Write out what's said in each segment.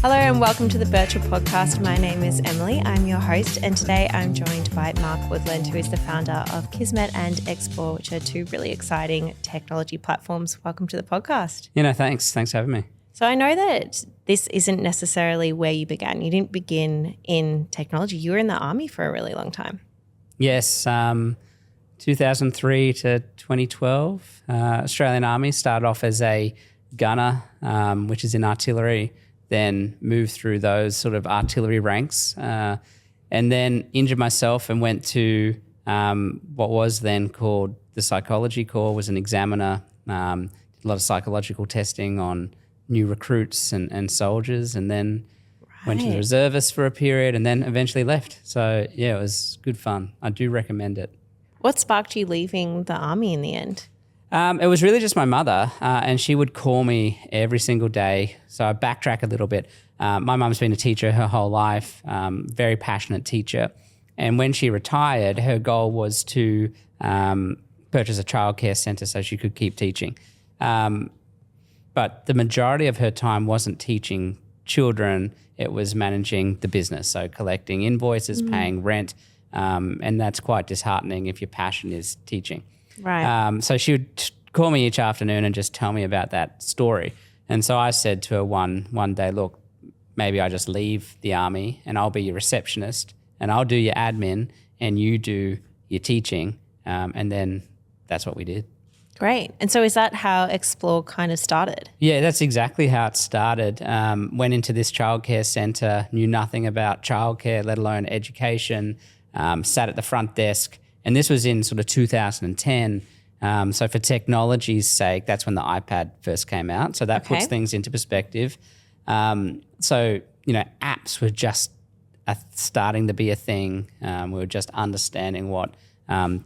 Hello and welcome to the Birchal Podcast. My name is Emily. I'm your host, and today I'm joined by Mark Woodland, who is the founder of Kismet and Xplor, which are two really exciting technology platforms. Welcome to the podcast. Thanks. Thanks for having me. So I know that this isn't necessarily where you began. You didn't begin in technology. You were in the army for a really long time. Yes, 2003 to 2012, Australian Army. Started off as a gunner, which is in artillery, then moved through those sort of artillery ranks, and then injured myself and went to what was then called the psychology corps, was an examiner, did a lot of psychological testing on new recruits and soldiers, and then went to the reservists for a period and then eventually left. So, yeah, it was good fun. I do recommend it. What sparked you leaving the army in the end? It was really just my mother, and she would call me every single day. So I backtrack a little bit. My mum's been a teacher her whole life, very passionate teacher. And when she retired, her goal was to purchase a childcare centre so she could keep teaching. But the majority of her time wasn't teaching children. It was managing the business, so collecting invoices, paying rent, and that's quite disheartening if your passion is teaching. Right. So she would call me each afternoon and just tell me about that story. And so I said to her one day, look, maybe I just leave the army and I'll be your receptionist and I'll do your admin and you do your teaching. And then that's what we did. Great. And so is that how Xplor kind of started? Yeah, that's exactly how it started. Went into this childcare centre, knew nothing about childcare, let alone education, sat at the front desk. And this was in sort of 2010. So for technology's sake, that's when the iPad first came out. So that puts things into perspective. So, apps were just starting to be a thing. We were just understanding what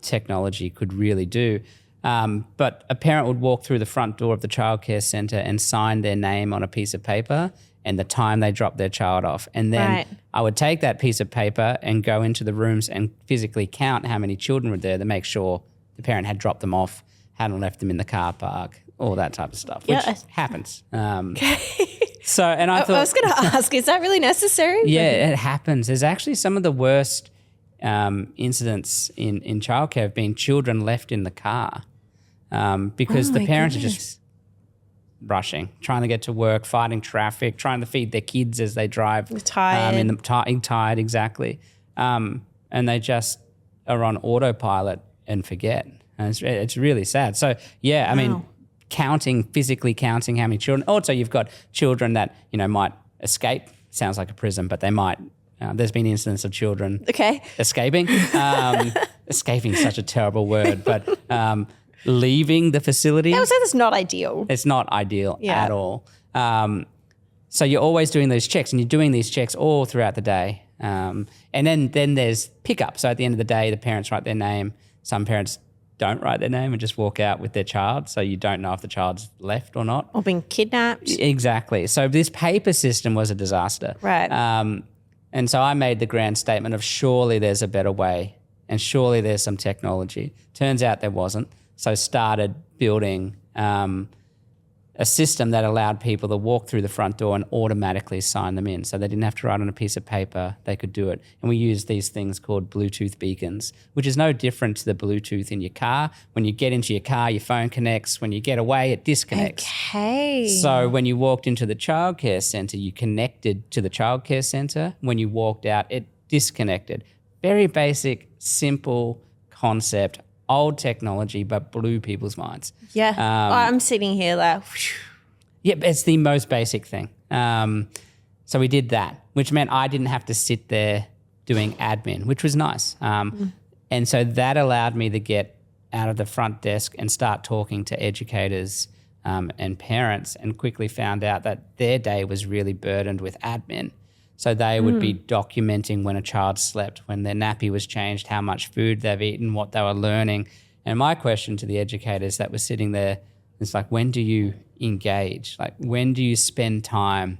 technology could really do. But a parent would walk through the front door of the childcare centre and sign their name on a piece of paper and the time they dropped their child off. And then I would take that piece of paper and go into the rooms and physically count how many children were there to make sure the parent had dropped them off, hadn't left them in the car park, all that type of stuff, which happens. So, and I thought... I was going to ask, is that really necessary? Yeah, it happens. There's actually some of the worst incidents in childcare have been children left in the car because the parents are just rushing, trying to get to work, fighting traffic, trying to feed their kids as they drive. Tired. Tired, exactly. And they just are on autopilot and forget. And it's really sad. So, yeah, I mean, physically counting how many children. Also, you've got children that, might escape. Sounds like a prison, but they might. There's been incidents of children escaping. Escaping is such a terrible word, but leaving the facility. I would say that's not ideal. It's not ideal at all. So you're always doing those checks, and you're doing these checks all throughout the day. And then there's pickup. So at the end of the day, the parents write their name. Some parents don't write their name and just walk out with their child, so you don't know if the child's left or not. Or been kidnapped. Exactly. So this paper system was a disaster. Right. And so I made the grand statement of surely there's a better way and surely there's some technology. Turns out there wasn't. So started building a system that allowed people to walk through the front door and automatically sign them in. So they didn't have to write on a piece of paper, they could do it. And we used these things called Bluetooth beacons, which is no different to the Bluetooth in your car. When you get into your car, your phone connects. When you get away, it disconnects. Okay. So when you walked into the childcare centre, you connected to the childcare centre. When you walked out, it disconnected. Very basic, simple concept. Old technology, but blew people's minds. Yeah. I'm sitting here like... Yeah, it's the most basic thing. So we did that, which meant I didn't have to sit there doing admin, which was nice. And so that allowed me to get out of the front desk and start talking to educators and parents, and quickly found out that their day was really burdened with admin. So they would be documenting when a child slept, when their nappy was changed, how much food they've eaten, what they were learning. And my question to the educators that were sitting there is like, when do you engage? Like, when do you spend time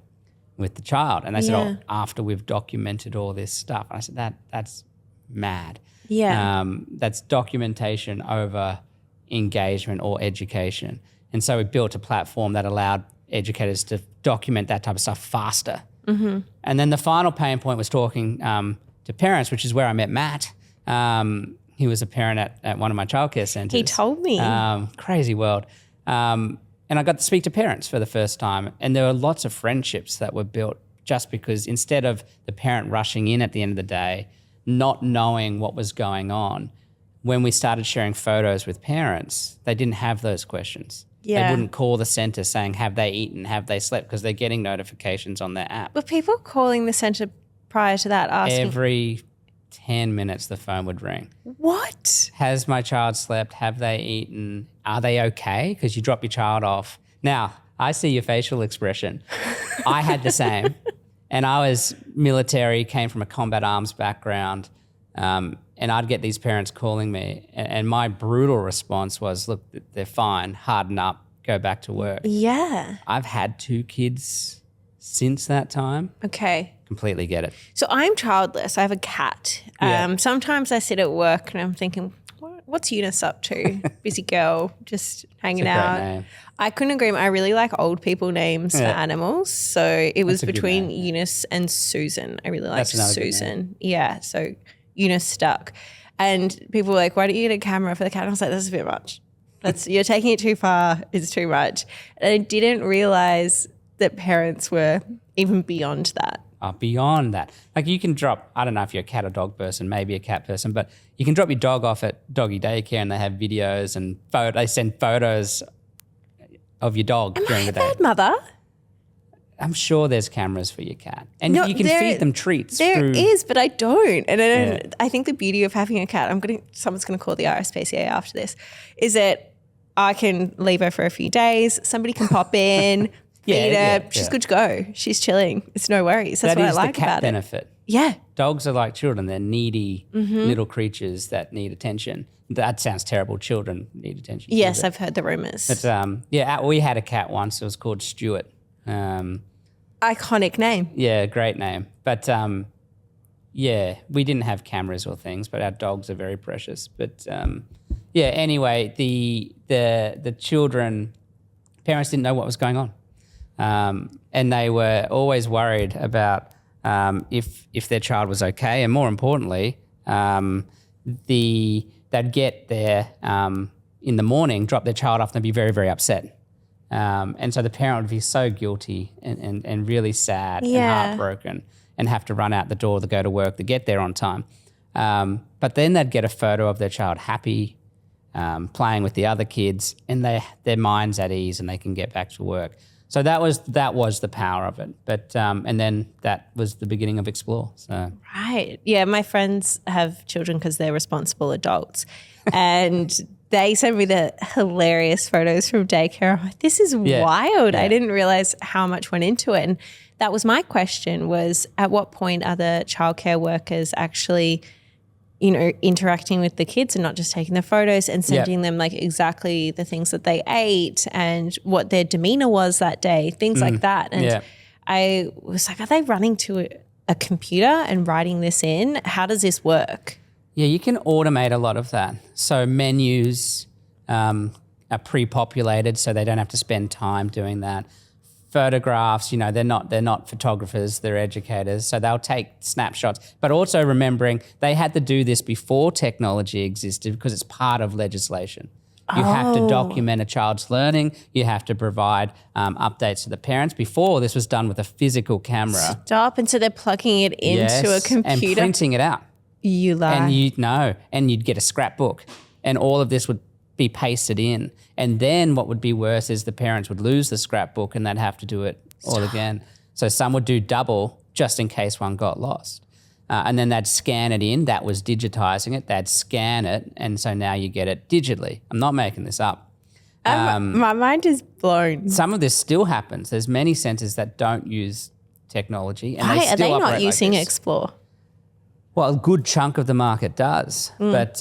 with the child? And they said, after we've documented all this stuff. And I said, that's mad. Yeah. That's documentation over engagement or education. And so we built a platform that allowed educators to document that type of stuff faster. And then the final pain point was talking to parents, which is where I met Matt. He was a parent at one of my childcare centres. He told me. Crazy world. And I got to speak to parents for the first time. And there were lots of friendships that were built just because instead of the parent rushing in at the end of the day, not knowing what was going on, when we started sharing photos with parents, they didn't have those questions. Yeah. They wouldn't call the centre saying, have they eaten, have they slept, because they're getting notifications on their app. Were people calling the centre prior to that asking? Every 10 minutes the phone would ring. What? Has my child slept? Have they eaten? Are they okay? Because you drop your child off. Now, I see your facial expression. I had the same. And I was military, came from a combat arms background, and I'd get these parents calling me. And my brutal response was, look, they're fine, harden up, go back to work. Yeah. I've had 2 kids since that time. Okay. Completely get it. So I'm childless. I have a cat. Yeah. Sometimes I sit at work and I'm thinking, what's Eunice up to? Busy girl, just hanging It's a great out. name. I couldn't agree more. I really like old people names for animals. So it was That's a good between name. Eunice and Susan. I really liked That's another good name. Susan. Yeah. So Eunice stuck. And people were like, why don't you get a camera for the cat? And I was like, that's a bit much. You're taking it too far. It's too much. And I didn't realize that parents were even beyond that. Beyond that. Like you can drop, I don't know if you're a cat or dog person, maybe a cat person, but you can drop your dog off at doggy daycare and they have videos and they send photos of your dog during the day. Bad mother. I'm sure there's cameras for your cat. And you can feed them treats. There is, but I don't. And I don't. Yeah. I think the beauty of having a cat, someone's gonna call the RSPCA after this, is that I can leave her for a few days. Somebody can pop in, feed her. She's good to go. She's chilling. It's no worries. That's what I like the cat about benefit. it. Yeah. Dogs are like children. They're needy little creatures that need attention. That sounds terrible. Children need attention. Yes, I've heard the rumours. But we had a cat once. It was called Stuart. Iconic name. Yeah, great name. But we didn't have cameras or things, but our dogs are very precious. But anyway, the children, parents didn't know what was going on. And they were always worried about if their child was okay. And more importantly, they'd get there in the morning, drop their child off, and they'd be very, very upset. And so the parent would be so guilty and really sad and heartbroken and have to run out the door to go to work to get there on time. But then they'd get a photo of their child happy, playing with the other kids, and their mind's at ease and they can get back to work. So that was the power of it. But and then that was the beginning of Xplor. So Right. Yeah, my friends have children because they're responsible adults. And they sent me the hilarious photos from daycare. I'm like, this is wild. Yeah. I didn't realize how much went into it. And that was my question, was at what point are the childcare workers actually, interacting with the kids and not just taking the photos and sending them like exactly the things that they ate and what their demeanor was that day, things like that. And I was like, are they running to a computer and writing this in? How does this work? yeah, you can automate a lot of that. So menus are pre-populated, so they don't have to spend time doing that. Photographs, they're not photographers, they're educators, so they'll take snapshots. But also remembering they had to do this before technology existed because it's part of legislation. You have to document a child's learning. You have to provide updates to the parents. Before, this was done with a physical camera. Stop. And so they're plugging it into a computer. And printing it out. You lie. And you'd get a scrapbook, and all of this would be pasted in. And then what would be worse is the parents would lose the scrapbook and they'd have to do it all again. So some would do double just in case one got lost. And then they'd scan it in. That was digitizing it. They'd scan it. And so now you get it digitally. I'm not making this up. My mind is blown. Some of this still happens. There's many centres that don't use technology. And Why they are still they operate not using like this. Xplor? Well, a good chunk of the market does. But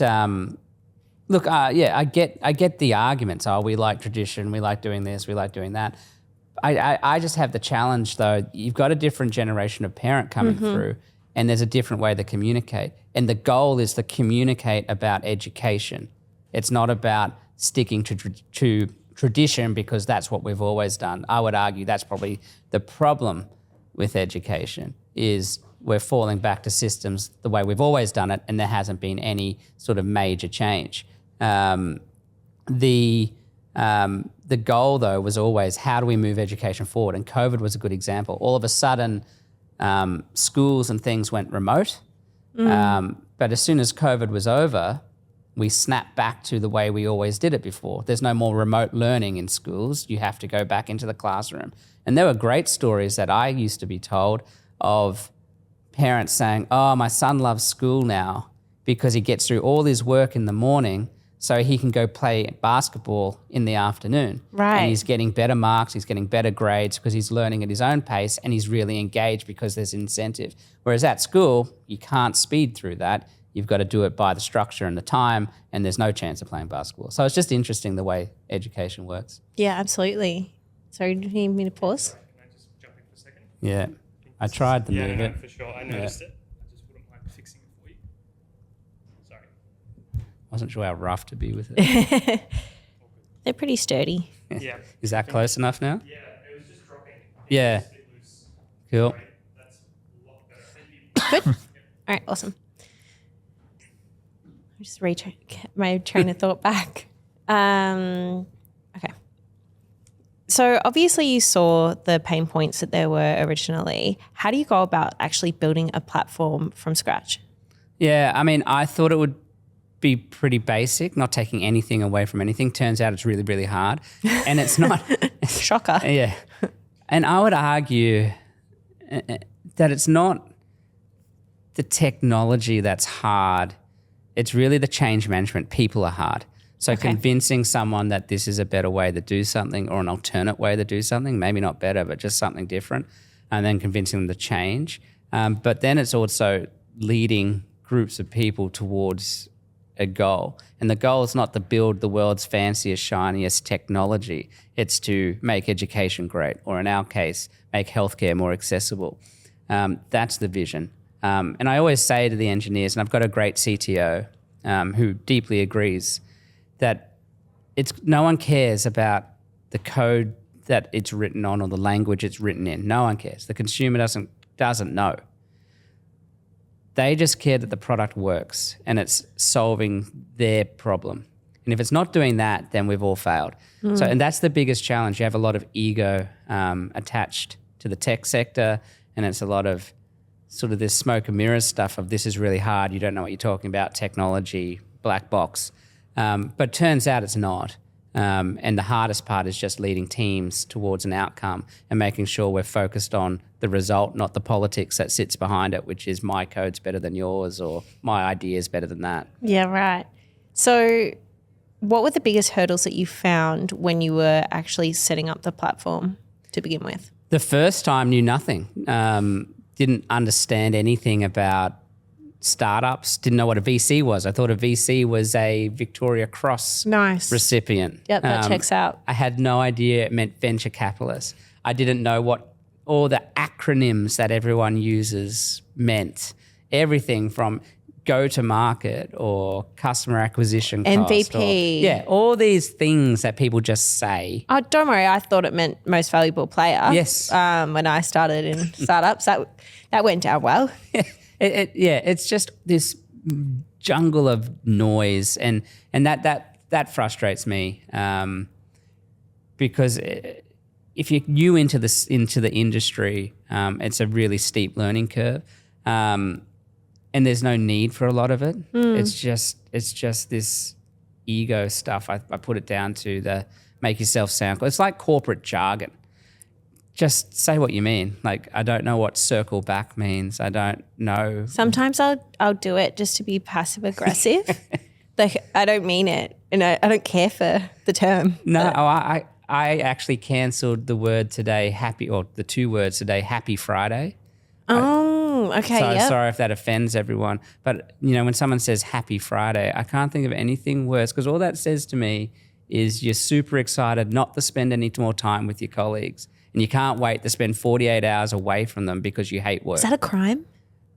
look, I get the arguments. Oh, we like tradition. We like doing this. We like doing that. I just have the challenge, though. You've got a different generation of parent coming through, and there's a different way to communicate. And the goal is to communicate about education. It's not about sticking to tradition because that's what we've always done. I would argue that's probably the problem with education is we're falling back to systems the way we've always done it, and there hasn't been any sort of major change. The goal, though, was always how do we move education forward? And COVID was a good example. All of a sudden, schools and things went remote. But as soon as COVID was over, we snapped back to the way we always did it before. There's no more remote learning in schools. You have to go back into the classroom. And there were great stories that I used to be told of parents saying, oh, my son loves school now because he gets through all his work in the morning so he can go play basketball in the afternoon. Right. And he's getting better marks, he's getting better grades because he's learning at his own pace and he's really engaged because there's incentive. Whereas at school, you can't speed through that. You've got to do it by the structure and the time, and there's no chance of playing basketball. So it's just interesting the way education works. Yeah, absolutely. Sorry, do you need me to pause? Can I just jump in for a second? Yeah. I tried to move no, it. for sure. I noticed it. I just wouldn't mind fixing it for you. Sorry. Wasn't sure how rough to be with it. They're pretty sturdy. Yeah. Is that close enough now? Yeah, it was just dropping. Yeah. It's a bit loose. Cool. Sorry, that's a lot better. Thank you. Good. All right, awesome. I'm just my train of thought back. Okay. So obviously you saw the pain points that there were originally. How do you go about actually building a platform from scratch? Yeah, I mean, I thought it would be pretty basic, not taking anything away from anything. Turns out it's really, really hard. And it's not. Shocker. Yeah. And I would argue that it's not the technology that's hard. It's really the change management. People are hard. So convincing someone that this is a better way to do something or an alternate way to do something, maybe not better, but just something different, and then convincing them to change. But then it's also leading groups of people towards a goal. And the goal is not to build the world's fanciest, shiniest technology. It's to make education great, or in our case, make healthcare more accessible. That's the vision. And I always say to the engineers, and I've got a great CTO who deeply agrees, that no one cares about the code that it's written on or the language it's written in. No one cares. The consumer doesn't know. They just care that the product works and it's solving their problem. And if it's not doing that, then we've all failed. So, and that's the biggest challenge. You have a lot of ego attached to the tech sector, and it's a lot of sort of this smoke and mirrors stuff of this is really hard, you don't know what you're talking about, technology, black box. But turns out it's not. And the hardest part is just leading teams towards an outcome and making sure we're focused on the result, not the politics that sits behind it, which is my code's better than yours or my idea is better than that. Yeah, right. So what were the biggest hurdles that you found when you were actually setting up the platform to begin with? The first time knew nothing, didn't understand anything about startups, didn't know what a VC was. I thought a VC was a Victoria Cross recipient. Yep, that checks out. I had no idea it meant venture capitalist. I didn't know what all the acronyms that everyone uses meant. Everything from go-to-market or customer acquisition cost. MVP. Yeah, all these things that people just say. Oh, don't worry. I thought it meant most valuable player. Yes. When I started in startups, that went down well. It's just this jungle of noise, and that frustrates me because if you're new into the industry, it's a really steep learning curve, and there's no need for a lot of it. It's just this ego stuff. I put it down to the make yourself sound cool. It's like corporate jargon. Just say what you mean. Like, I don't know what circle back means. I don't know. Sometimes I'll do it just to be passive aggressive. Like, I don't mean it, and I don't care for the term. No, I actually cancelled the word today, the 2 words today, Happy Friday. Oh, okay. So yep. sorry if that offends everyone, but when someone says Happy Friday, I can't think of anything worse, because all that says to me is you're super excited not to spend any more time with your colleagues. And you can't wait to spend 48 hours away from them because you hate work. Is that a crime?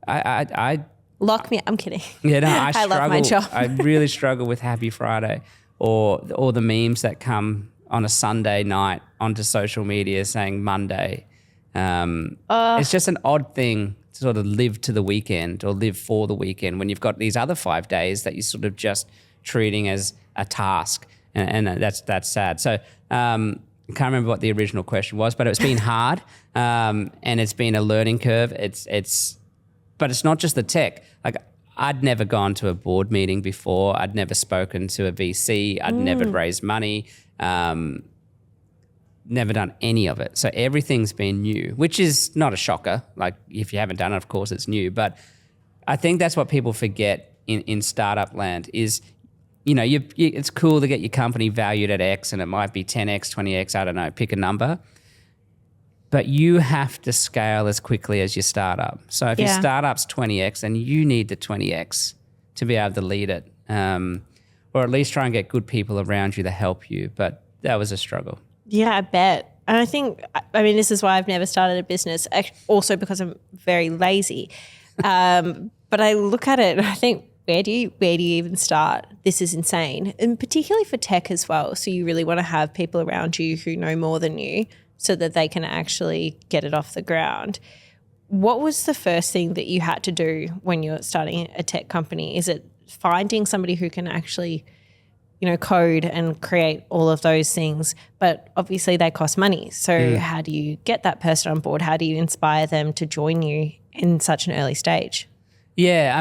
I Lock me. I'm kidding. Yeah, no, I struggle. love my job. I really struggle with Happy Friday, or the memes that come on a Sunday night onto social media saying Monday. It's just an odd thing to sort of live to the weekend or live for the weekend when you've got these other 5 days that you're sort of just treating as a task, and that's sad. So I can't remember what the original question was, but it's been hard, and it's been a learning curve. But it's not just the tech. Like, I'd never gone to a board meeting before. I'd never spoken to a VC. I'd never raised money. Never done any of it. So everything's been new, which is not a shocker. Like, if you haven't done it, of course it's new. But I think that's what people forget in startup land is, it's cool to get your company valued at X, and it might be 10X, 20X, I don't know, pick a number. But you have to scale as quickly as your startup. So if your startup's 20X, then you need the 20X to be able to lead it, or at least try and get good people around you to help you. But that was a struggle. Yeah, I bet. And I think, this is why I've never started a business, also because I'm very lazy. But I look at it and I think, where do you even start? This is insane. And particularly for tech as well. So you really want to have people around you who know more than you so that they can actually get it off the ground. What was the first thing that you had to do when you're starting a tech company? Is it finding somebody who can actually code and create all of those things, but obviously they cost money. So how do you get that person on board? How do you inspire them to join you in such an early stage? Yeah,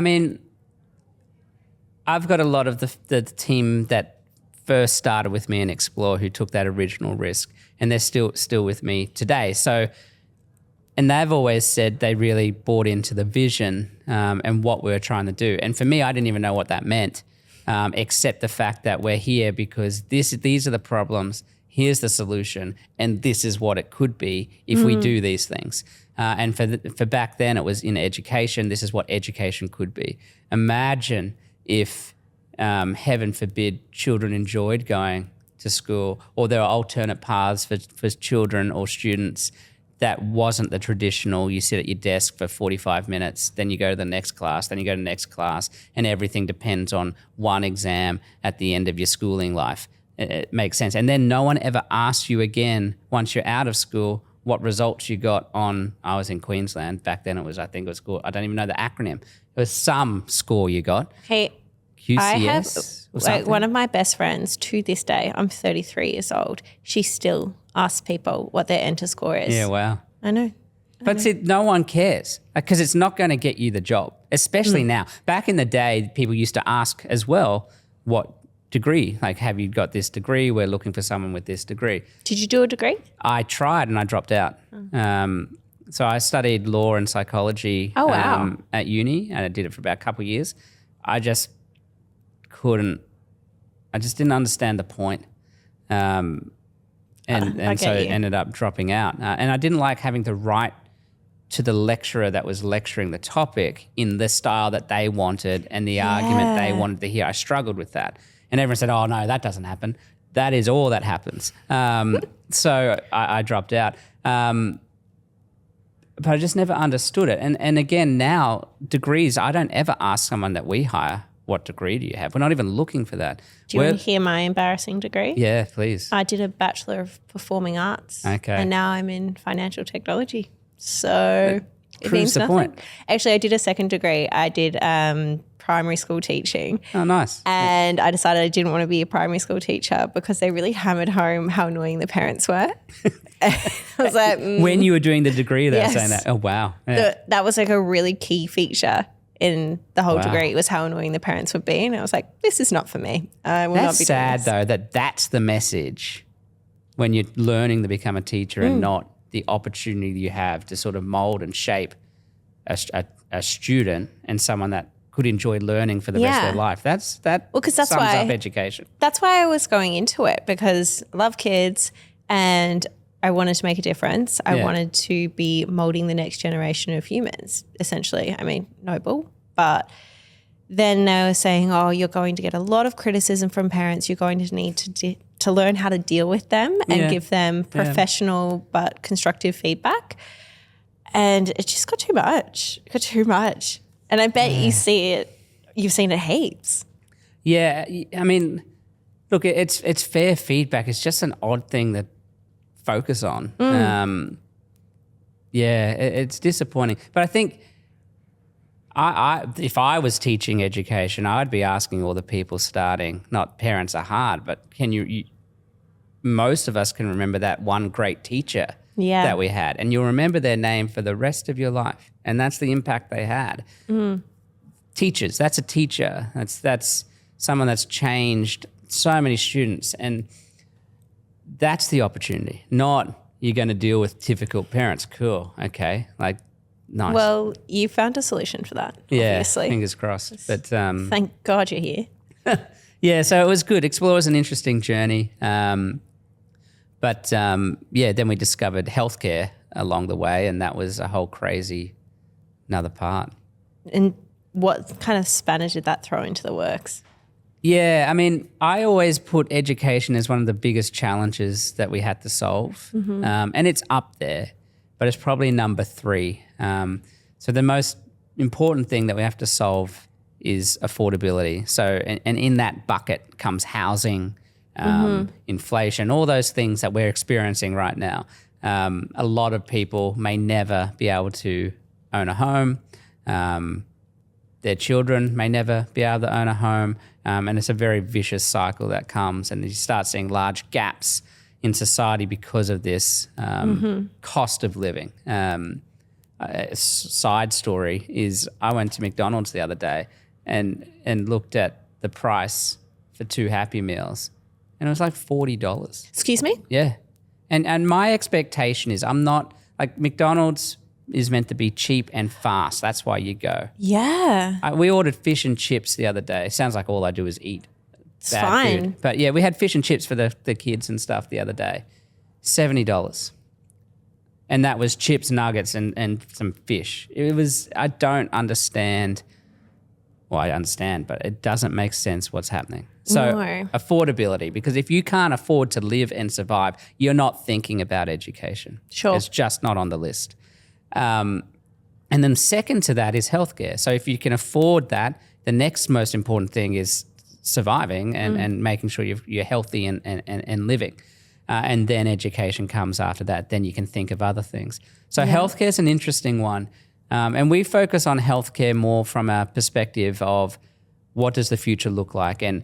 I've got a lot of the team that first started with me in Xplor who took that original risk, and they're still with me today. So, and they've always said they really bought into the vision and what we were trying to do. And for me, I didn't even know what that meant. Except the fact that we're here because these are the problems, here's the solution, and this is what it could be if we do these things. And for back then, it was in education, this is what education could be. Imagine if, heaven forbid, children enjoyed going to school, or there are alternate paths for children or students that wasn't the traditional, you sit at your desk for 45 minutes, then you go to the next class, then you go to the next class, and everything depends on one exam at the end of your schooling life. It makes sense. And then no one ever asks you again, once you're out of school, what results you got on, I was in Queensland, back then I think it was called, I don't even know the acronym. It was some score you got. Hey, QCS I have or something. one of my best friends to this day, I'm 33 years old, she still asks people what their enter score is. Yeah, wow. I know. But see, no one cares because it's not going to get you the job, especially now. Back in the day, people used to ask as well, what degree? Like, have you got this degree? We're looking for someone with this degree. Did you do a degree? I tried and I dropped out. So I studied law and psychology at uni, and I did it for about a couple of years. I just didn't understand the point. And so ended up dropping out. And I didn't like having to write to the lecturer that was lecturing the topic in the style that they wanted and the argument they wanted to hear. I struggled with that. And everyone said, oh, no, that doesn't happen. That is all that happens. So I dropped out. But I just never understood it. And again, now, degrees, I don't ever ask someone that we hire, what degree do you have? We're not even looking for that. Do you want to hear my embarrassing degree? Yeah, please. I did a Bachelor of Performing Arts. Okay. And now I'm in financial technology. So it means nothing. Point. Actually, I did a second degree. I did primary school teaching. Oh, nice. And I decided I didn't want to be a primary school teacher because they really hammered home how annoying the parents were. I was like... When you were doing the degree, they were saying that. Oh, wow. Yeah. That was like a really key feature in the whole degree, was how annoying the parents would be. And I was like, this is not for me. I will not be doing this. That's sad, though, that's the message when you're learning to become a teacher and not the opportunity you have to sort of mold and shape a student and someone that could enjoy learning for the rest of their life. That sums up education. That's why I was going into it, because I love kids and I wanted to make a difference. I wanted to be molding the next generation of humans, essentially. I mean, noble, but then they were saying, oh, you're going to get a lot of criticism from parents. You're going to need to learn how to deal with them and give them professional but constructive feedback. And it just got too much. It got too much. And I bet you've seen it heaps. Yeah, I mean, look, it's fair feedback. It's just an odd thing to focus on. Yeah, it's disappointing. But I think if I was teaching education, I'd be asking all the people starting, not parents are hard, but can you most of us can remember that one great teacher that we had, and you'll remember their name for the rest of your life, and that's the impact they had. Teachers, that's a teacher. That's someone that's changed so many students, and that's the opportunity, not you're going to deal with difficult parents. Cool. Okay. Like, nice. Well, you found a solution for that, obviously. Fingers crossed. But thank God you're here. yeah, so it was good. Xplor was an interesting journey. But then we discovered healthcare along the way, and that was a whole crazy another part. And what kind of spanner did that throw into the works? Yeah, I mean, I always put education as one of the biggest challenges that we had to solve. And it's up there, but it's probably number 3. So the most important thing that we have to solve is affordability. So, and in that bucket comes housing, inflation, all those things that we're experiencing right now. A lot of people may never be able to own a home. Their children may never be able to own a home. And it's a very vicious cycle that comes, and you start seeing large gaps in society because of this cost of living. A side story is I went to McDonald's the other day and looked at the price for 2 Happy Meals, and it was like $40. Excuse me? Yeah. And my expectation is I'm not like McDonald's is meant to be cheap and fast. That's why you go. Yeah. We ordered fish and chips the other day. Sounds like all I do is eat. It's fine. Food. But yeah, we had fish and chips for the kids and stuff the other day. $70. And that was chips, nuggets, and some fish. It was, I don't understand. Well, I understand, but it doesn't make sense what's happening. So affordability, because if you can't afford to live and survive, you're not thinking about education. Sure. It's just not on the list. And then second to that is healthcare. So if you can afford that, the next most important thing is surviving and making sure you're healthy and living. And then education comes after that. Then you can think of other things. So healthcare is an interesting one. And we focus on healthcare more from a perspective of what does the future look like? And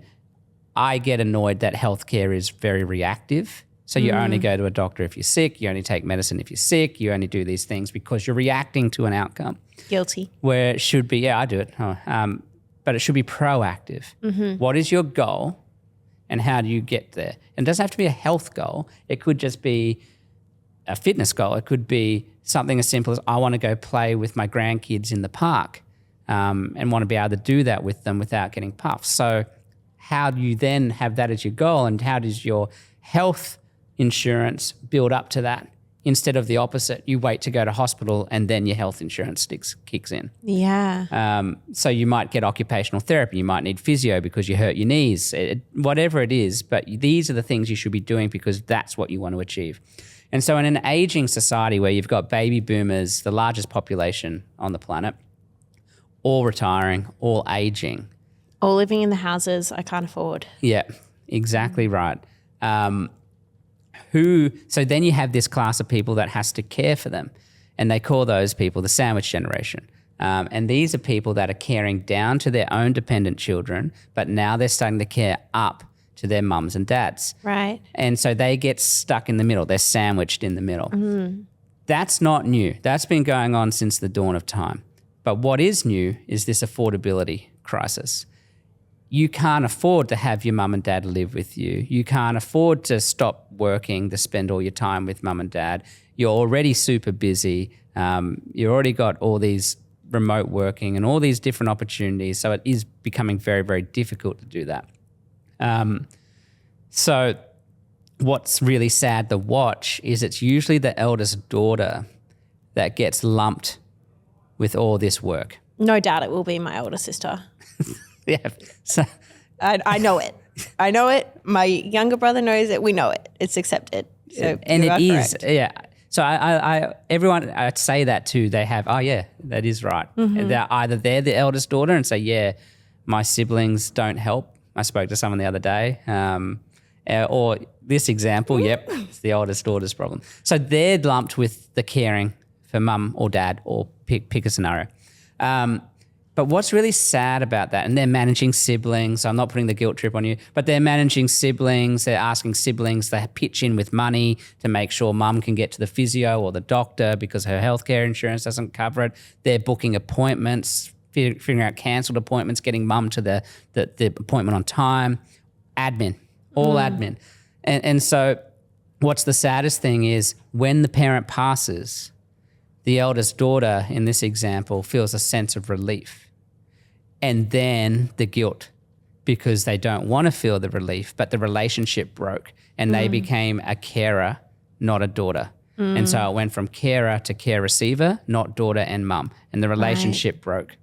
I get annoyed that healthcare is very reactive. So you only go to a doctor if you're sick. You only take medicine if you're sick. You only do these things because you're reacting to an outcome. Guilty. Where it should be, I do it, but it should be proactive. What is your goal and how do you get there? And it doesn't have to be a health goal. It could just be a fitness goal. It could be something as simple as I want to go play with my grandkids in the park and want to be able to do that with them without getting puffed. So how do you then have that as your goal, and how does your health insurance build up to that instead of the opposite? You wait to go to hospital and then your health insurance kicks in. Yeah. So you might get occupational therapy. You might need physio because you hurt your knees, whatever it is. But these are the things you should be doing because that's what you want to achieve. And so in an aging society where you've got baby boomers, the largest population on the planet, all retiring, all aging. All living in the houses I can't afford. Yeah, exactly right. So then you have this class of people that has to care for them, and they call those people the sandwich generation. And these are people that are caring down to their own dependent children, but now they're starting to care up to their mums and dads. Right. And so they get stuck in the middle. They're sandwiched in the middle. That's not new. That's been going on since the dawn of time. But what is new is this affordability crisis. You can't afford to have your mum and dad live with you. You can't afford to stop working to spend all your time with mum and dad. You're already super busy. You already got all these remote working and all these different opportunities. So it is becoming very, very difficult to do that. So what's really sad to watch is it's usually the eldest daughter that gets lumped with all this work. No doubt it will be my older sister. Yeah. So, I know it. I know it. My younger brother knows it. We know it. It's accepted. So and you it are is, correct. yeah. So everyone I say that to, they have, oh yeah, that is right. And they're the eldest daughter and say, yeah, my siblings don't help. I spoke to someone the other day, or this example, yep, it's the oldest daughter's problem. So they're lumped with the caring for mum or dad, or pick a scenario. But what's really sad about that, and they're managing siblings, so I'm not putting the guilt trip on you, but they're managing siblings, they're asking siblings to pitch in with money to make sure mum can get to the physio or the doctor because her healthcare insurance doesn't cover it. They're booking appointments, figuring out cancelled appointments, getting mum to the appointment on time. Admin, all admin. And so what's the saddest thing is when the parent passes, the eldest daughter in this example feels a sense of relief. And then the guilt, because they don't want to feel the relief, but the relationship broke and they became a carer, not a daughter. And so it went from carer to care receiver, not daughter and mum. And the relationship broke.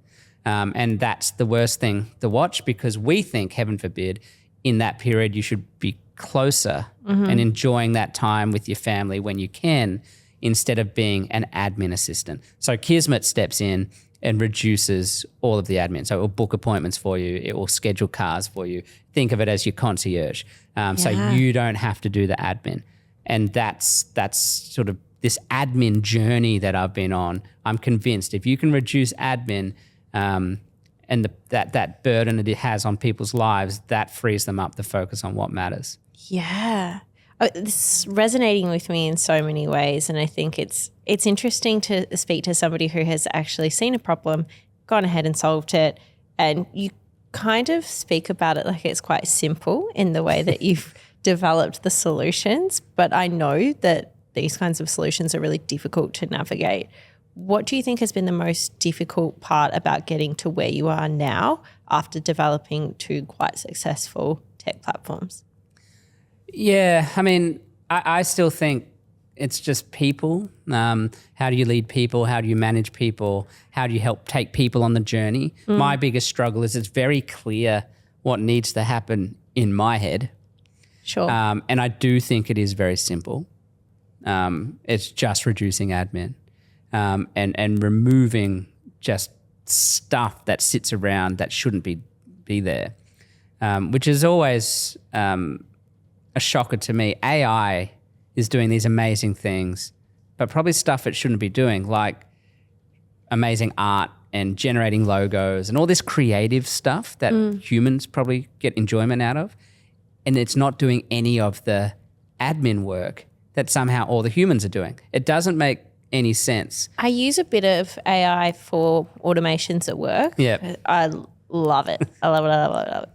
And that's the worst thing to watch, because we think, heaven forbid, in that period you should be closer and enjoying that time with your family when you can, instead of being an admin assistant. So Kismet steps in and reduces all of the admin. So it will book appointments for you. It will schedule cars for you. Think of it as your concierge. So you don't have to do the admin. And that's sort of this admin journey that I've been on. I'm convinced if you can reduce admin and that burden that it has on people's lives, that frees them up to focus on what matters. Yeah. This is resonating with me in so many ways, and I think it's interesting to speak to somebody who has actually seen a problem, gone ahead and solved it, and you kind of speak about it like it's quite simple in the way that you've developed the solutions, but I know that these kinds of solutions are really difficult to navigate. What do you think has been the most difficult part about getting to where you are now after developing two quite successful tech platforms? Yeah, I mean, I still think it's just people. How do you lead people? How do you manage people? How do you help take people on the journey? My biggest struggle is it's very clear what needs to happen in my head. Sure. And I do think it is very simple. It's just reducing admin and removing just stuff that sits around that shouldn't be there, which is always a shocker to me. AI is doing these amazing things, but probably stuff it shouldn't be doing, like amazing art and generating logos and all this creative stuff that humans probably get enjoyment out of. And it's not doing any of the admin work that somehow all the humans are doing. It doesn't make any sense. I use a bit of AI for automations at work. Yeah. I love it. I love it.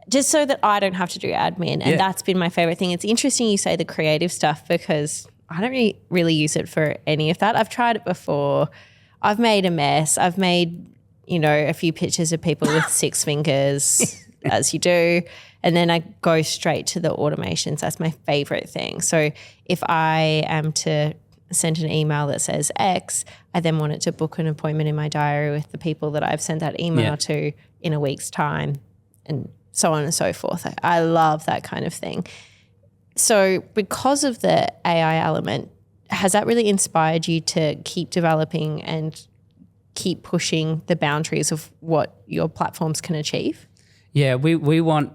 Just so that I don't have to do admin. And that's been my favorite thing. It's interesting you say the creative stuff, because I don't really use it for any of that. I've tried it before. I've made a mess. I've made, a few pictures of people with 6 fingers, as you do. And then I go straight to the automations. That's my favorite thing. So if I am to send an email that says X, I then want it to book an appointment in my diary with the people that I've sent that email to in a week's time, and so on and so forth. I love that kind of thing. So because of the AI element, has that really inspired you to keep developing and keep pushing the boundaries of what your platforms can achieve? Yeah, we want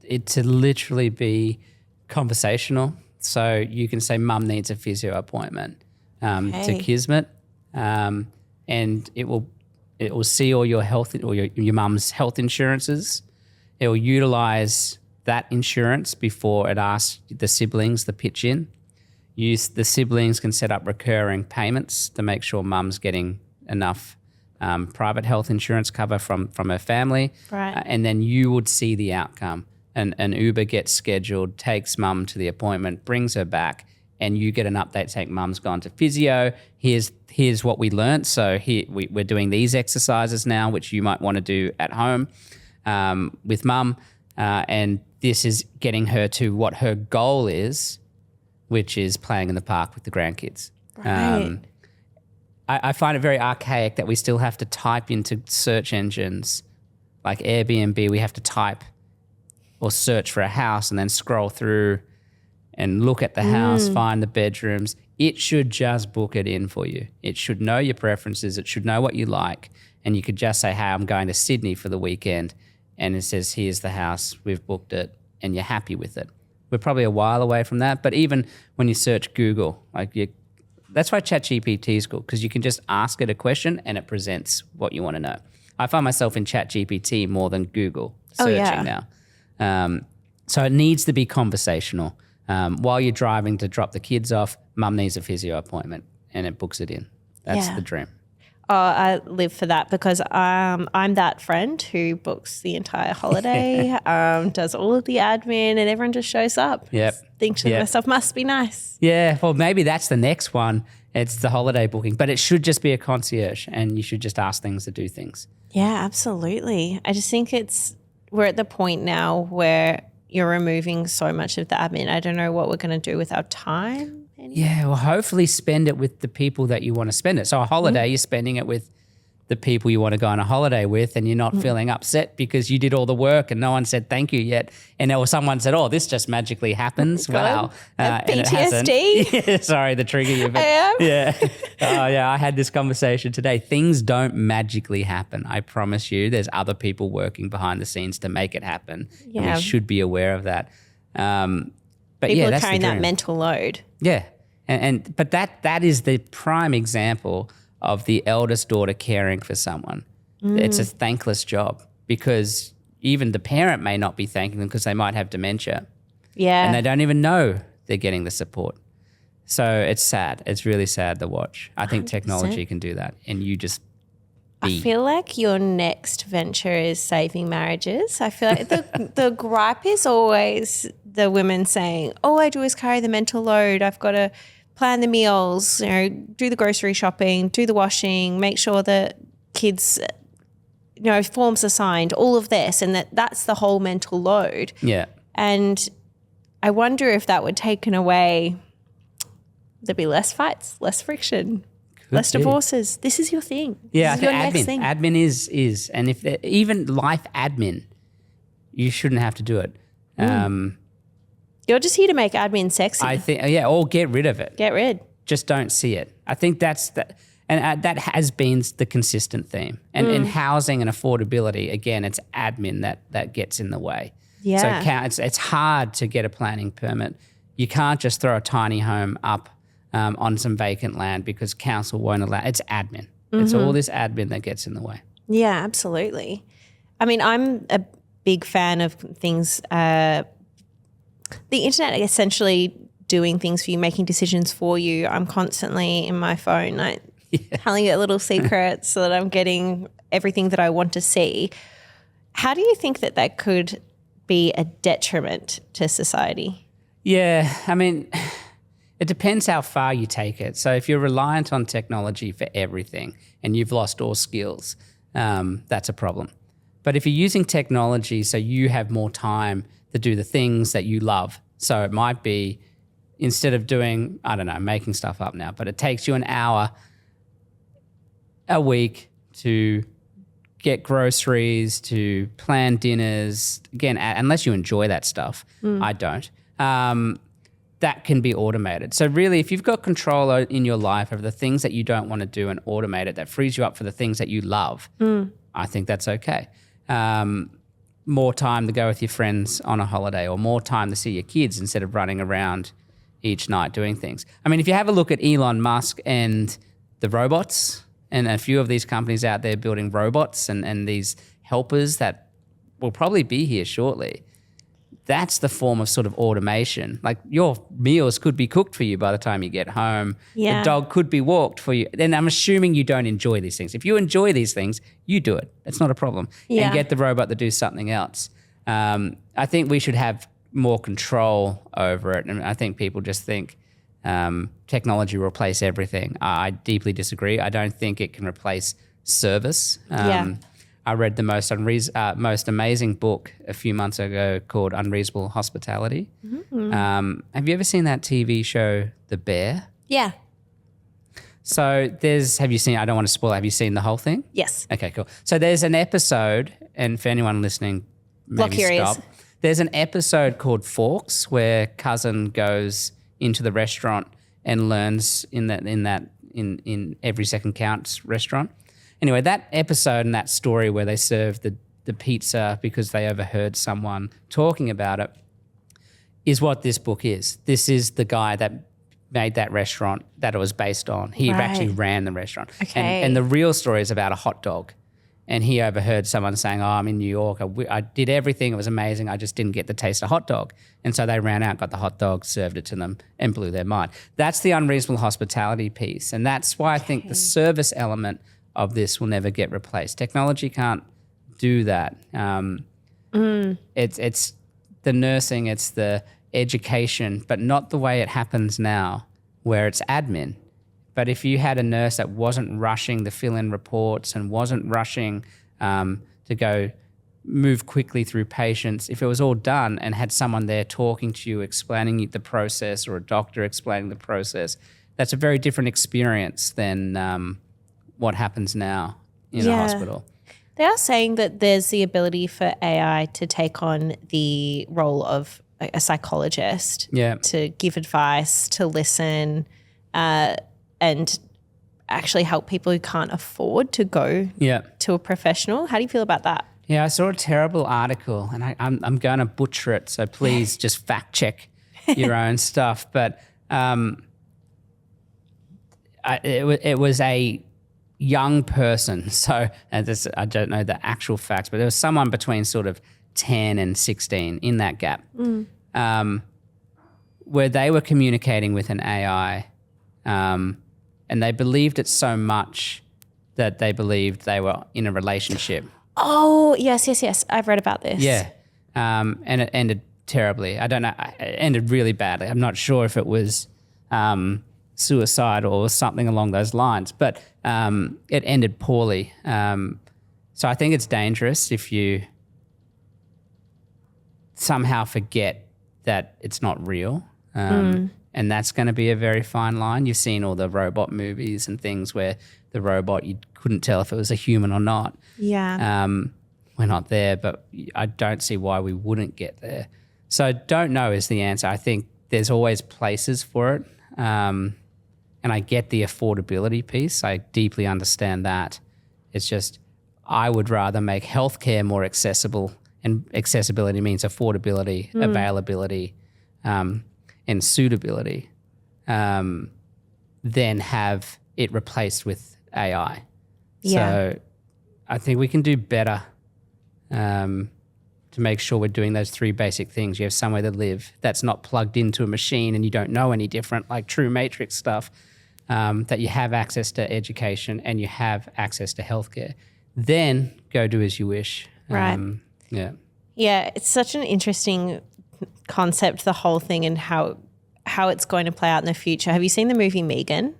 it to literally be conversational. So you can say mum needs a physio appointment to Kismet, and it will see all your health or your mum's health insurances. It will utilize that insurance before it asks the siblings to pitch in. The siblings can set up recurring payments to make sure mum's getting enough private health insurance cover from her family. Right. And then you would see the outcome. An Uber gets scheduled, takes mum to the appointment, brings her back, and you get an update saying mum's gone to physio. Here's what we learned. So we're doing these exercises now, which you might want to do at home with mum. And this is getting her to what her goal is, which is playing in the park with the grandkids. Right. I find it very archaic that we still have to type into search engines like Airbnb. We have to type or search for a house and then scroll through and look at the house, find the bedrooms. It should just book it in for you. It should know your preferences. It should know what you like. And you could just say, hey, I'm going to Sydney for the weekend. And it says, here's the house, we've booked it, and you're happy with it. We're probably a while away from that. But even when you search Google, like That's why ChatGPT is good, because you can just ask it a question and it presents what you want to know. I find myself in ChatGPT more than Google searching now. So it needs to be conversational. While you're driving to drop the kids off, mum needs a physio appointment, and it books it in. That's the dream. Oh, I live for that, because I'm that friend who books the entire holiday, does all of the admin, and everyone just shows up. Yep. Think to myself, must be nice. Yeah, well, maybe that's the next one. It's the holiday booking, but it should just be a concierge, and you should just ask things to do things. Yeah, absolutely. I just think we're at the point now where you're removing so much of the admin. I don't know what we're going to do with our time. Yeah, well, hopefully spend it with the people that you want to spend it. So a holiday, you're spending it with the people you want to go on a holiday with, and you're not feeling upset because you did all the work and no one said thank you yet. Or someone said, oh, this just magically happens. Wow. PTSD. And it hasn't. Yeah, sorry to trigger you. But I am. Yeah. Oh, yeah, I had this conversation today. Things don't magically happen. I promise you, there's other people working behind the scenes to make it happen. Yeah. And we should be aware of that. But people are carrying that mental load. Yeah. But that is the prime example of the eldest daughter caring for someone. It's a thankless job, because even the parent may not be thanking them because they might have dementia. Yeah. And they don't even know they're getting the support. So it's sad. It's really sad to watch. I think 100%. Technology can do that, and you just be. I feel like your next venture is saving marriages. I feel like the gripe is always the women saying, all I do is carry the mental load. I've got to plan the meals, do the grocery shopping, do the washing, make sure that kids, forms are signed, all of this, and that's the whole mental load. Yeah. And I wonder if that would taken away, there'd be less fights, less friction. Less divorces. This is your thing. Yeah, this is your next thing. Admin is, and if even life admin, you shouldn't have to do it. You're just here to make admin sexy. I think, or get rid of it. Get rid. Just don't see it. I think that's and that has been the consistent theme. And in housing and affordability, again, it's admin that gets in the way. Yeah. So it's hard to get a planning permit. You can't just throw a tiny home up on some vacant land because council won't allow. It's admin. It's all this admin that gets in the way. Yeah, absolutely. I mean, I'm a big fan of things. The internet essentially doing things for you, making decisions for you. I'm constantly in my phone, telling it little secrets so that I'm getting everything that I want to see. How do you think that could be a detriment to society? Yeah, I mean, it depends how far you take it. So if you're reliant on technology for everything and you've lost all skills, that's a problem. But if you're using technology so you have more time to do the things that you love, so it might be instead of doing, I don't know, making stuff up now, but it takes you an hour a week to get groceries, to plan dinners. Again, unless you enjoy that stuff, I don't. That can be automated. So really, if you've got control in your life of the things that you don't want to do and automate it, that frees you up for the things that you love, I think that's okay. More time to go with your friends on a holiday, or more time to see your kids instead of running around each night doing things. I mean, if you have a look at Elon Musk and the robots, and a few of these companies out there building robots and these helpers that will probably be here shortly, that's the form of sort of automation. Like your meals could be cooked for you by the time you get home. Yeah. The dog could be walked for you. Then I'm assuming you don't enjoy these things. If you enjoy these things, you do it. It's not a problem. Yeah. And get the robot to do something else. I think we should have more control over it. And I think people just think technology will replace everything. I deeply disagree. I don't think it can replace service. I read the most amazing book a few months ago called Unreasonable Hospitality. Have you ever seen that TV show, The Bear? Yeah. So have you seen, I don't want to spoil it, have you seen the whole thing? Yes. Okay, cool. So there's an episode, and for anyone listening, maybe stop. There's an episode called Forks where cousin goes into the restaurant and learns in Every Second Counts restaurant. Anyway, that episode and that story where they served the pizza because they overheard someone talking about it is what this book is. This is the guy that made that restaurant that it was based on. He actually ran the restaurant. Okay. And the real story is about a hot dog. And he overheard someone saying, I'm in New York. I did everything. It was amazing. I just didn't get the taste of hot dog. And so they ran out, got the hot dog, served it to them, and blew their mind. That's the unreasonable hospitality piece. And that's why I think the service element of this will never get replaced. Technology can't do that. It's the nursing, it's the education, but not the way it happens now, where it's admin. But if you had a nurse that wasn't rushing the fill-in reports and wasn't rushing to go move quickly through patients, if it was all done and had someone there talking to you, explaining the process, or a doctor explaining the process, that's a very different experience than what happens now in a hospital. They are saying that there's the ability for AI to take on the role of a psychologist, to give advice, to listen, and actually help people who can't afford to go to a professional. How do you feel about that? Yeah, I saw a terrible article, and I'm going to butcher it, so please just fact check your own stuff. But it was a young person, so I don't know the actual facts, but there was someone between sort of 10 and 16 in that gap, where they were communicating with an AI, and they believed it so much that they believed they were in a relationship. Oh, yes. I've read about this. Yeah. And it ended terribly. I don't know. It ended really badly. I'm not sure if it was suicide or something along those lines, but it ended poorly. So I think it's dangerous if you somehow forget that it's not real. And that's going to be a very fine line. You've seen all the robot movies and things where the robot, you couldn't tell if it was a human or not. Yeah. We're not there, but I don't see why we wouldn't get there. So don't know is the answer. I think there's always places for it. And I get the affordability piece. I deeply understand that. It's just I would rather make healthcare more accessible, and accessibility means affordability, availability, and suitability, than have it replaced with AI. So I think we can do better to make sure we're doing those three basic things. You have somewhere to live that's not plugged into a machine and you don't know any different, like true Matrix stuff, that you have access to education and you have access to healthcare. Then go do as you wish. Right. Yeah, it's such an interesting concept, the whole thing, and how it's going to play out in the future. Have you seen the movie Megan?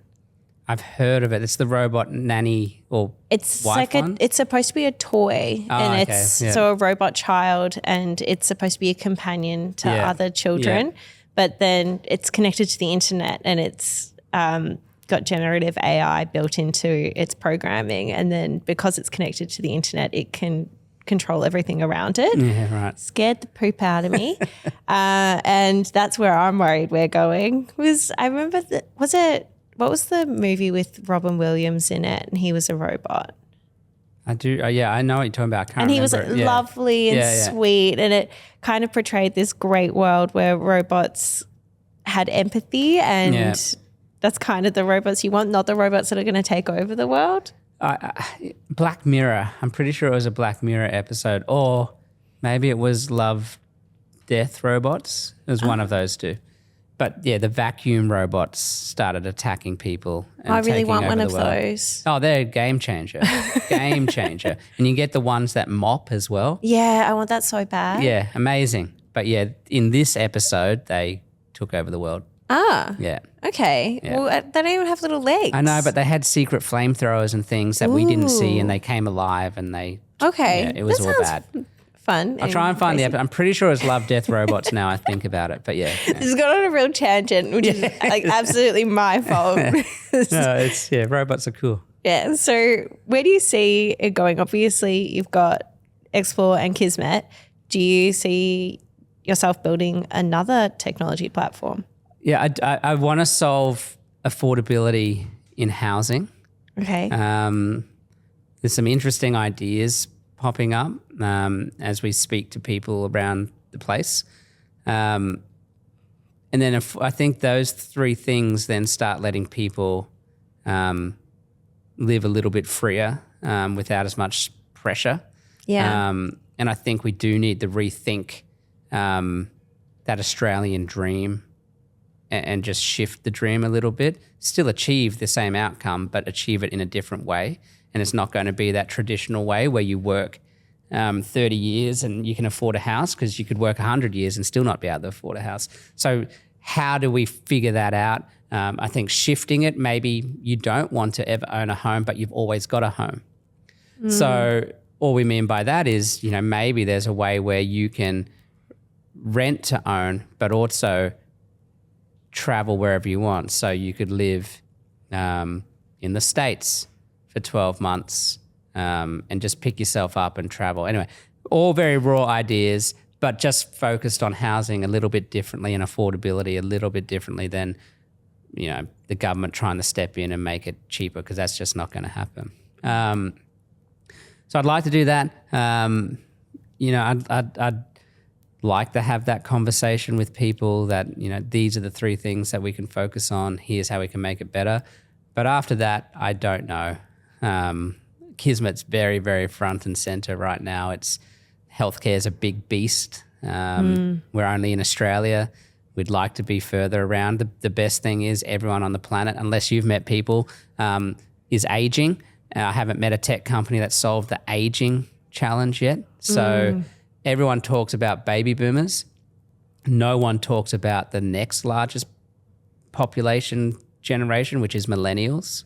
I've heard of it. It's the robot nanny or it's wife like one? It's supposed to be a toy, and it's so a robot child, and it's supposed to be a companion to other children, but then it's connected to the internet, and it's got generative AI built into its programming, and then because it's connected to the internet, it can control everything around it. Yeah, right. Scared the poop out of me. And that's where I'm worried we're going. I remember, what was the movie with Robin Williams in it, and he was a robot? I do. I know what you're talking about. I can't and he was remember it. lovely and sweet, and it kind of portrayed this great world where robots had empathy, and that's kind of the robots you want, not the robots that are going to take over the world. Black Mirror. I'm pretty sure it was a Black Mirror episode, or maybe it was Love, Death Robots. It was one of those two. But yeah, the vacuum robots started attacking people. And I really want one of world. those. Oh, they're a game changer. Game changer. And you get the ones that mop as well. Yeah, I want that so bad. Yeah, amazing. But yeah, in this episode, they took over the world. Ah. Yeah. Okay. Yeah. Well, they don't even have little legs. I know, but they had secret flamethrowers and things that we didn't see, and they came alive, and they. Okay. Yeah, it was all bad. Fun. I'll try and find the episode. I'm pretty sure it's Love, Death, Robots now I think about it, but yeah. This has gone on a real tangent, which is like absolutely my fault. No, robots are cool. Yeah. So where do you see it going? Obviously, you've got Xplor and Kismet. Do you see yourself building another technology platform? Yeah, I want to solve affordability in housing. Okay. There's some interesting ideas popping up as we speak to people around the place. And And then if I think those three things then start letting people live a little bit freer without as much pressure. Yeah. And I think we do need to rethink that Australian dream and just shift the dream a little bit. Still achieve the same outcome, but achieve it in a different way. And it's not going to be that traditional way where you work 30 years and you can afford a house, because you could work 100 years and still not be able to afford a house. So how do we figure that out? I think shifting it, maybe you don't want to ever own a home, but you've always got a home. So all we mean by that is, maybe there's a way where you can rent to own, but also travel wherever you want. So you could live in the States for 12 months and just pick yourself up and travel. Anyway, all very raw ideas, but just focused on housing a little bit differently and affordability a little bit differently than, the government trying to step in and make it cheaper, because that's just not going to happen. So I'd like to do that. I'd like to have that conversation with people that, these are the three things that we can focus on. Here's how we can make it better. But after that, I don't know. Kismet's very, very front and center right now. Healthcare is a big beast. We're only in Australia. We'd like to be further around. The best thing is everyone on the planet, unless you've met people, is aging. I haven't met a tech company that solved the aging challenge yet. So everyone talks about baby boomers. No one talks about the next largest population generation, which is millennials.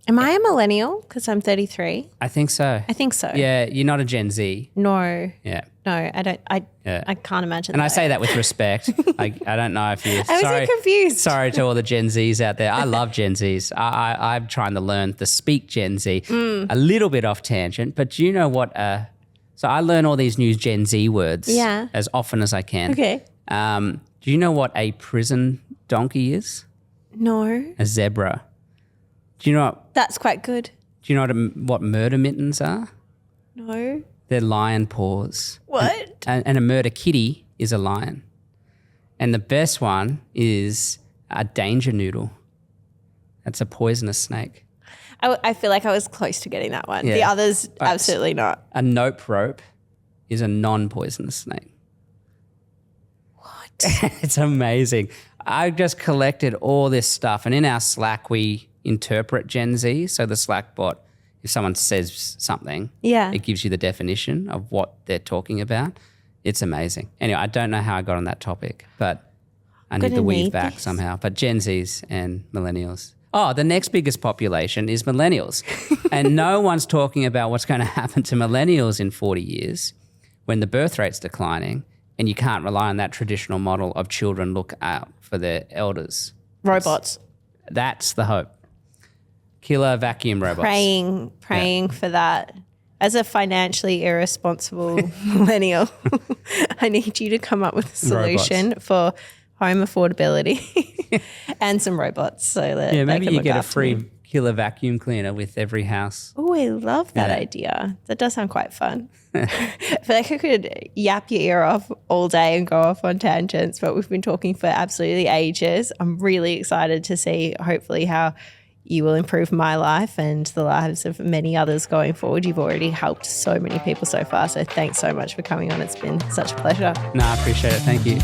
Am I a millennial? Because I'm 33. I think so. I think so. Yeah, you're not a Gen Z. No. Yeah. No, I don't. I can't imagine And that. I say that with respect. I don't know if you... I was so confused. Sorry to all the Gen Zs out there. I love Gen Zs. I'm trying to learn to speak Gen Z. A little bit off tangent, but do you know what... so I learn all these new Gen Z words as often as I can. Okay. Do you know what a prison donkey is? No. A zebra. Do you know That's quite good. Do you know what murder mittens are? No. They're lion paws. What? And a murder kitty is a lion. And the best one is a danger noodle. That's a poisonous snake. I feel like I was close to getting that one. Yeah. The others, absolutely not. A nope rope is a non-poisonous snake. What? It's amazing. I just collected all this stuff, and in our Slack we interpret Gen Z. So the Slack bot, if someone says something, it gives you the definition of what they're talking about. It's amazing. Anyway, I don't know how I got on that topic, but I need to weave back somehow. But Gen Zs and millennials. Oh, the next biggest population is millennials. And no one's talking about what's going to happen to millennials in 40 years when the birth rate's declining and you can't rely on that traditional model of children look out for their elders. Robots. That's the hope. Killer vacuum robots. Praying for that. As a financially irresponsible millennial, I need you to come up with a solution for home affordability and some robots so that maybe they can you look get a after free me. killer vacuum cleaner with every house. Oh, I love that idea. That does sound quite fun. I feel like I could yap your ear off all day and go off on tangents, but we've been talking for absolutely ages. I'm really excited to see hopefully how you will improve my life and the lives of many others going forward. You've already helped so many people so far, so thanks so much for coming on. It's been such a pleasure. No, I appreciate it. Thank you.